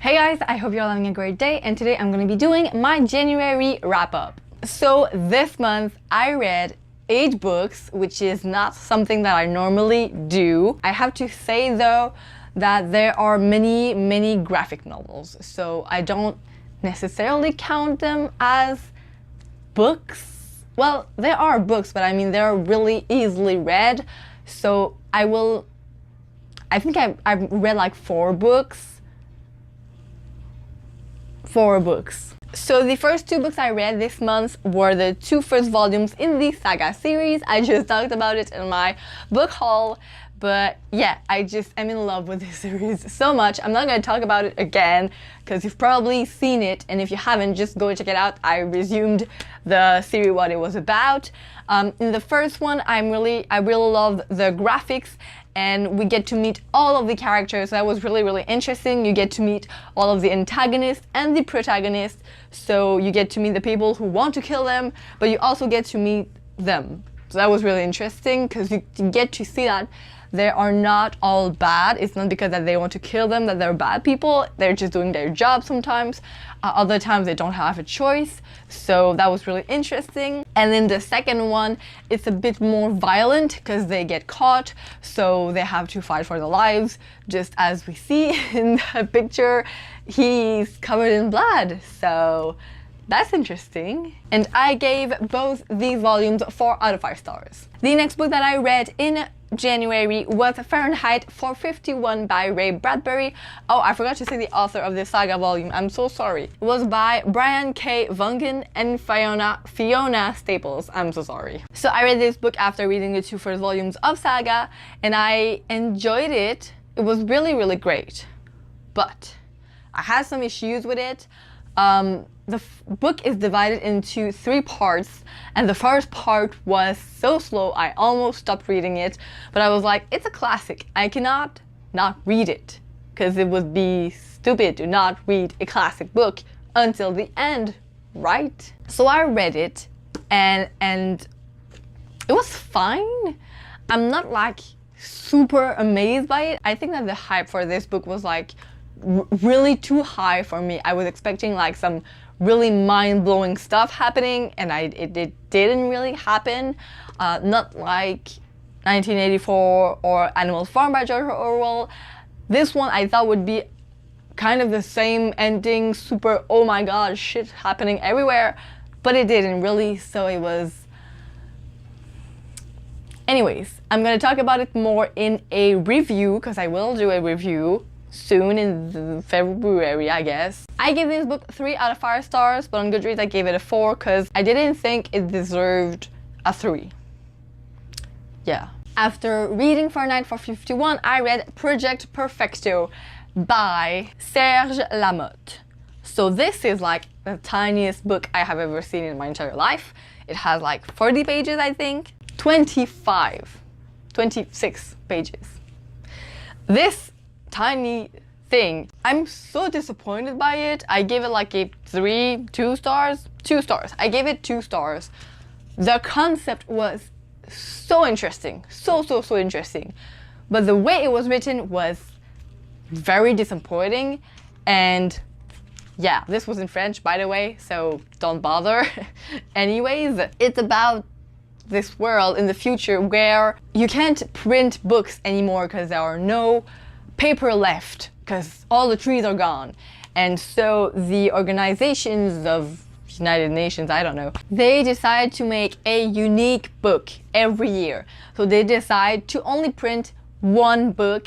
Hey guys, I hope you're all having a great day, and today I'm going to be doing my January wrap-up. So this month I read 8 books, which is not something that I normally do. I have to say though that there are many graphic novels, so I don't necessarily count them as books. Well, there are books, but I mean they're really easily read, so I think I've read like 4 books. So the first 2 books I read this month were the 2 first volumes in the Saga series. I just talked about it in my book haul, but yeah, I just am in love with this series so much. I'm not going to talk about it again because you've probably seen it, and if you haven't, just go check it out. I resumed the series, what it was about. In the first one, I really love the graphics, and we get to meet all of the characters. That was really interesting. You get to meet all of the antagonists and the protagonists, so you get to meet the people who want to kill them, but you also get to meet them. So that was really interesting because you get to see that they are not all bad. It's not because that they want to kill them that they're bad people. They're just doing their job sometimes. Other times they don't have a choice. So that was really interesting. And then the second one, it's a bit more violent because they get caught. So they have to fight for their lives. Just as we see in the picture, he's covered in blood. So that's interesting. And I gave both these volumes 4 out of 5 stars. The next book that I read in January was Fahrenheit 451 by Ray Bradbury. Oh, I forgot to say the author of this Saga volume. I'm so sorry. It was by Brian K. Vaughan and Fiona Staples. I'm so sorry. So I read this book after reading the 2 first volumes of Saga, and I enjoyed it. It was really great. But I had some issues with it. The book is divided into 3 parts, and the first part was so slow I almost stopped reading it, but I was like, it's a classic. I cannot not read it, because it would be stupid to not read a classic book until the end, right? So I read it, and it was fine. I'm not like super amazed by it. I think that the hype for this book was like really too high for me. I was expecting like some really mind-blowing stuff happening, and it didn't really happen. Not like 1984 or Animal Farm by George Orwell. This one I thought would be kind of the same ending, super oh my god shit happening everywhere, but it didn't really, so it was... Anyways, I'm gonna talk about it more in a review, because I will do a review soon in February, I guess. I gave this book 3 out of 5 stars, but on Goodreads I gave it a 4 because I didn't think it deserved a 3. Yeah. After reading Fahrenheit 451, I read Project Perfecto by Serge Lamotte. So this is like the tiniest book I have ever seen in my entire life. It has like 40 pages, I think. 26 pages. This tiny thing, I'm so disappointed by it. I gave it like a 2 stars. I gave it 2 stars. The concept was so interesting, so interesting, but the way it was written was very disappointing. And yeah, this was in French, by the way, so don't bother. Anyways, it's about this world in the future where you can't print books anymore because there are no paper left, because all the trees are gone. And so the organizations of United Nations, I don't know, they decide to make a unique book every year. So they decide to only print 1 book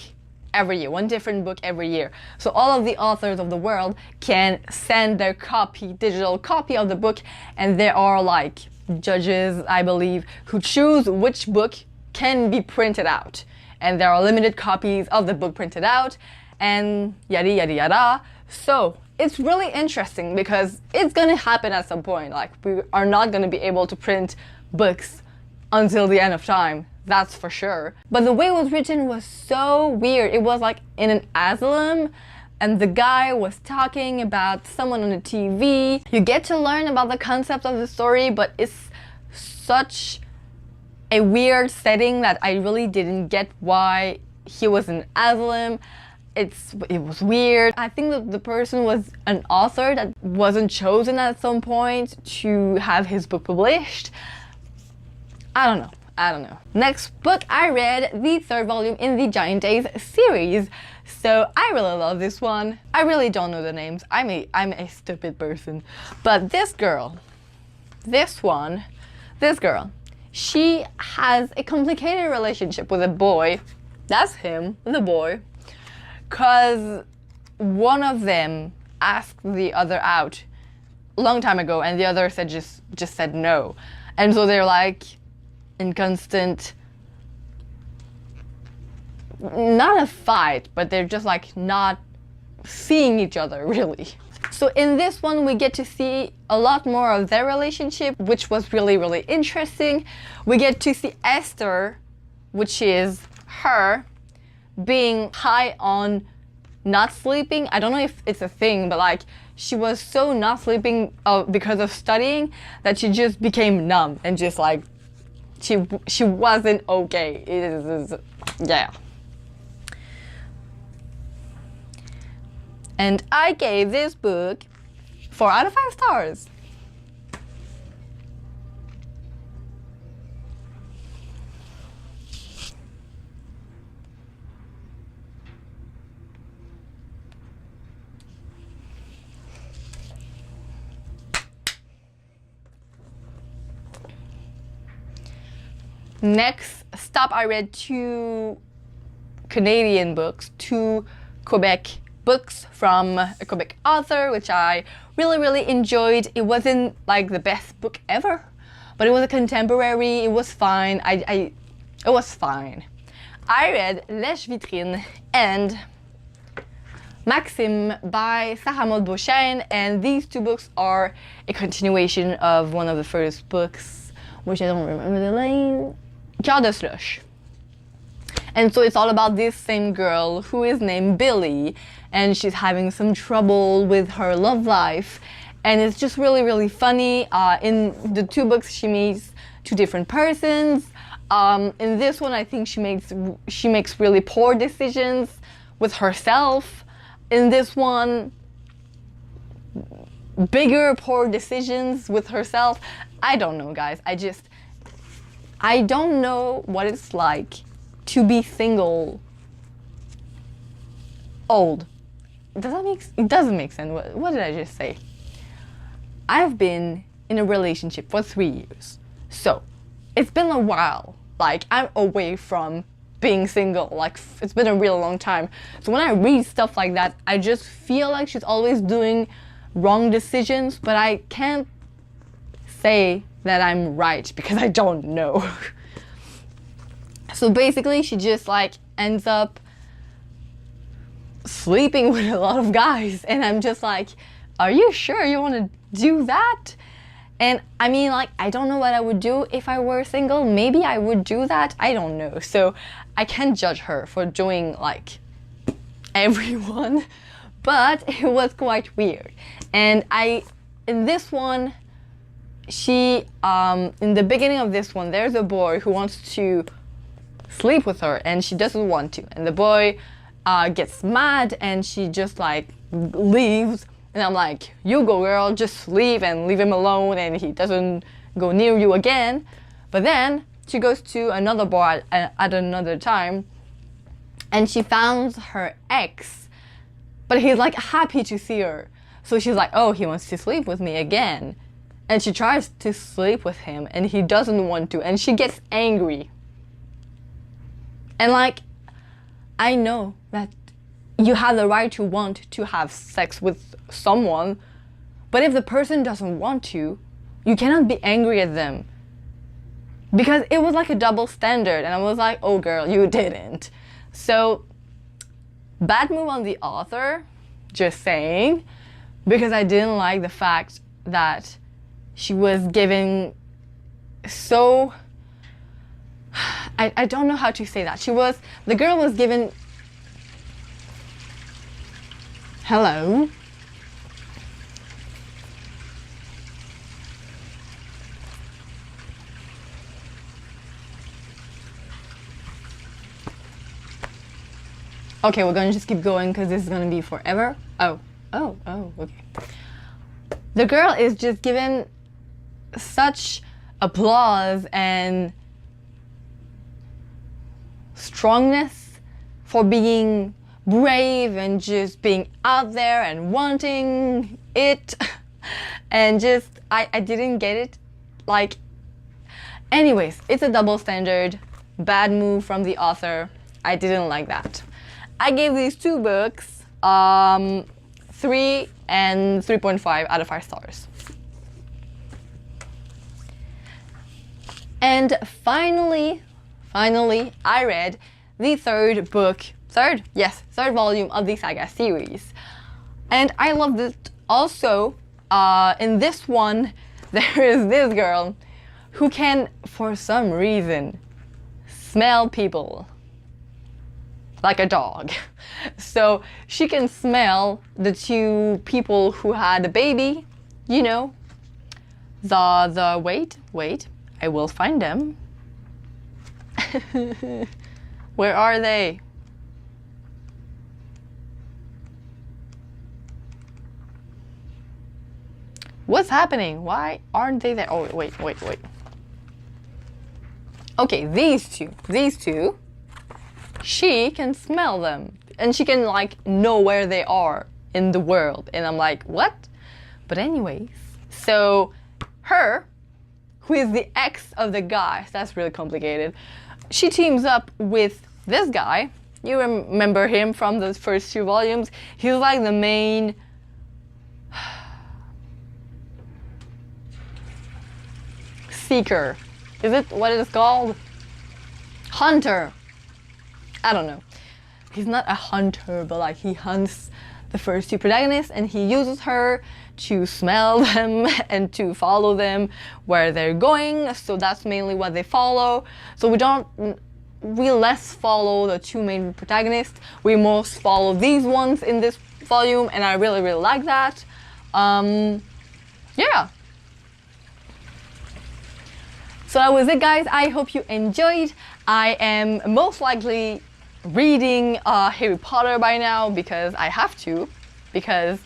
every year, 1 different book every year. So all of the authors of the world can send their digital copy of the book, and there are like judges, I believe, who choose which book can be printed out. And there are limited copies of the book printed out, and yada. So it's really interesting because it's gonna happen at some point. Like, we are not gonna be able to print books until the end of time, that's for sure. But the way it was written was so weird. It was like in an asylum, and the guy was talking about someone on the TV. You get to learn about the concept of the story, but it's such a weird setting that I really didn't get why he was in asylum. it was weird. I think that the person was an author that wasn't chosen at some point to have his book published. I don't know. Next book I read, the third volume in the Giant Days series. So I really love this one. I really don't know the names. I'm a stupid person. But this girl, she has a complicated relationship with a boy. That's him, the boy. Cause one of them asked the other out a long time ago, and the other said just said no. And so they're like in constant, not a fight, but they're just like not seeing each other really. So in this one we get to see a lot more of their relationship, which was really, really interesting. We get to see Esther, which is her, being high on not sleeping. I don't know if it's a thing, but like she was so not sleeping because of studying that she just became numb and just like she wasn't okay. It is, yeah. And I gave this book 4 out of 5 stars. Next stop, I read 2 Canadian books, 2 Quebec books from a Quebec author, which I really, really enjoyed. It wasn't like the best book ever, but it was a contemporary. It was fine. It was fine. I read Lèche Vitrine and Maxime by Sarah Maud Beauchesne, and these 2 books are a continuation of one of the first books, which I don't remember the name. Cœur de Slush. And so it's all about this same girl who is named Billy, and she's having some trouble with her love life, and it's just really, really funny. In the 2 books she meets 2 different persons. In this one I think she makes really poor decisions with herself. In this one, bigger poor decisions with herself. I don't know, guys. I don't know what it's like to be single old. It doesn't make sense. What did I just say? I've been in a relationship for 3 years. So it's been a while. Like, I'm away from being single. Like, it's been a real long time. So when I read stuff like that, I just feel like she's always doing wrong decisions, but I can't say that I'm right because I don't know. So basically she just like ends up sleeping with a lot of guys, and I'm just like, are you sure you want to do that? And I mean, like, I don't know what I would do if I were single. Maybe I would do that, I don't know. So I can't judge her for doing like everyone, but it was quite weird. And in this one, she in the beginning of this one, there's a boy who wants to sleep with her and she doesn't want to, and the boy gets mad and she just like leaves, and I'm like, you go girl, just leave and leave him alone and he doesn't go near you again. But then she goes to another boy at another time, and she found her ex, but he's like happy to see her, so she's like, oh, he wants to sleep with me again. And she tries to sleep with him and he doesn't want to, and she gets angry. And like, I know that you have the right to want to have sex with someone, but if the person doesn't want to, you cannot be angry at them. Because it was like a double standard, and I was like, oh girl, you didn't. So, bad move on the author, just saying, because I didn't like the fact that she was giving so... I don't know how to say that. The girl was given... Hello? Okay, we're gonna just keep going because this is gonna be forever. Oh, okay. The girl is just given such applause and strongness for being brave and just being out there and wanting it. And just, I didn't get it. Like, anyways, it's a double standard. Bad move from the author. I didn't like that. I gave these two books 3 and 3.5 out of 5 stars. And finally, I read the third volume of the Saga series. And I loved it also. In this one, there is this girl who can, for some reason, smell people like a dog. So she can smell the two people who had a baby, you know, wait, I will find them. Where are they? What's happening? Why aren't they there? Oh, wait. Okay, these two, she can smell them. And she can, like, know where they are in the world. And I'm like, what? But anyways, so her, who is the ex of the guy, that's really complicated, she teams up with this guy. You remember him from the first 2 volumes. He's like the main seeker. Is it what it is called? Hunter. I don't know. He's not a hunter, but like he hunts the first 2 protagonists and he uses her to smell them and to follow them where they're going. So that's mainly what they follow. So we less follow the 2 main protagonists. We most follow these ones in this volume, and I really like that. Yeah. So that was it, guys. I hope you enjoyed. I am most likely reading Harry Potter by now because I have to, because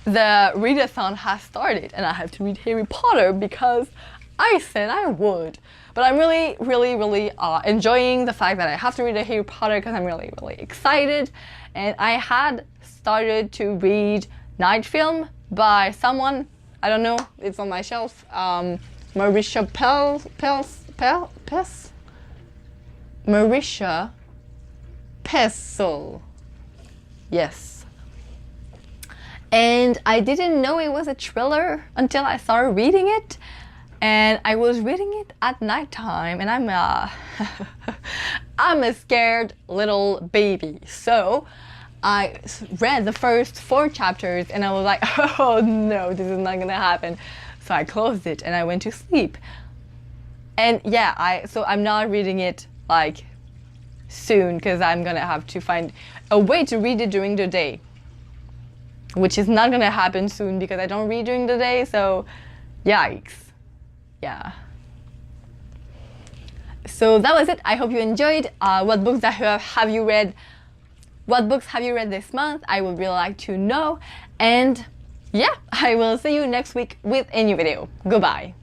the readathon has started and I have to read Harry Potter because I said I would. But I'm really enjoying the fact that I have to read a Harry Potter because I'm really excited. And I had started to read Night Film by someone, I don't know, it's on my shelf. Marisha Marisha Pessl. Yes. And I didn't know it was a thriller until I started reading it. And I was reading it at nighttime, and I'm a scared little baby. So I read the first 4 chapters and I was like, oh no, this is not gonna happen. So I closed it and I went to sleep. And yeah, so I'm not reading it like soon because I'm gonna have to find a way to read it during the day, which is not gonna happen soon because I don't read during the day, so yikes. Yeah. So that was it. I hope you enjoyed. What books have you read? What books have you read this month? I would really like to know. And yeah, I will see you next week with a new video. Goodbye.